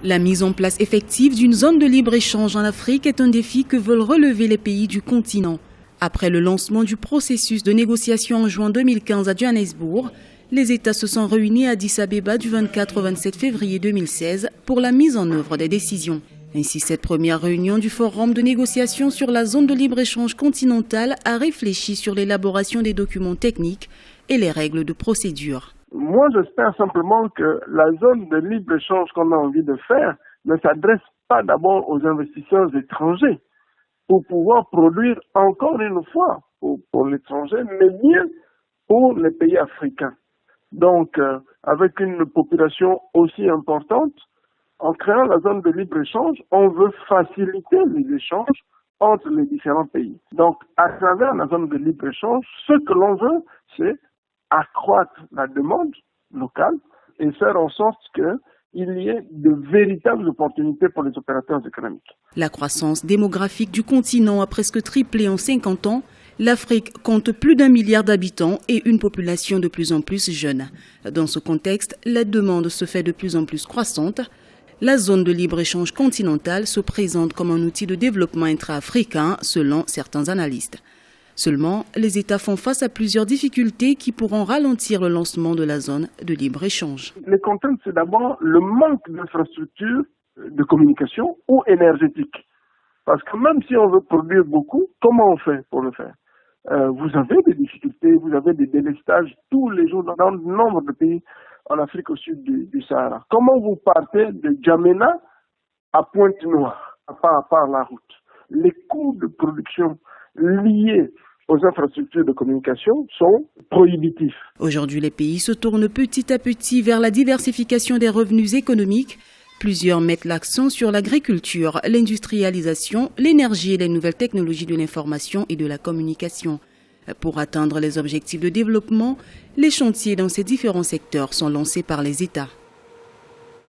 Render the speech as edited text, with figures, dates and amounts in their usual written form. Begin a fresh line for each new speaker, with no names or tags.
La mise en place effective d'une zone de libre-échange en Afrique est un défi que veulent relever les pays du continent. Après le lancement du processus de négociation en juin 2015 à Johannesburg, les États se sont réunis à Addis Abeba du 24 au 27 février 2016 pour la mise en œuvre des décisions. Ainsi, cette première réunion du forum de négociation sur la zone de libre-échange continentale a réfléchi sur l'élaboration des documents techniques et les règles de procédure.
Moi, j'espère simplement que la zone de libre-échange qu'on a envie de faire ne s'adresse pas d'abord aux investisseurs étrangers pour pouvoir produire encore une fois pour l'étranger, mais bien pour les pays africains. Donc, avec une population aussi importante, en créant la zone de libre-échange, on veut faciliter les échanges entre les différents pays. Donc, à travers la zone de libre-échange, ce que l'on veut, c'est accroître la demande locale et faire en sorte qu'il y ait de véritables opportunités pour les opérateurs économiques.
La croissance démographique du continent a presque triplé en 50 ans. L'Afrique compte plus d'1 milliard d'habitants et une population de plus en plus jeune. Dans ce contexte, la demande se fait de plus en plus croissante. La zone de libre-échange continentale se présente comme un outil de développement intra-africain, selon certains analystes. Seulement, les États font face à plusieurs difficultés qui pourront ralentir le lancement de la zone de libre-échange.
Les contraintes, c'est d'abord le manque d'infrastructures de communication ou énergétiques. Parce que même si on veut produire beaucoup, comment on fait pour le faire? Vous avez des difficultés, vous avez des délestages tous les jours dans de nombre de pays en Afrique au sud du Sahara. Comment vous partez de Djamena à Pointe-Noire, par la route? Les coûts de production liés aux infrastructures de communication sont prohibitifs.
Aujourd'hui, les pays se tournent petit à petit vers la diversification des revenus économiques. Plusieurs mettent l'accent sur l'agriculture, l'industrialisation, l'énergie et les nouvelles technologies de l'information et de la communication. Pour atteindre les objectifs de développement, les chantiers dans ces différents secteurs sont lancés par les États.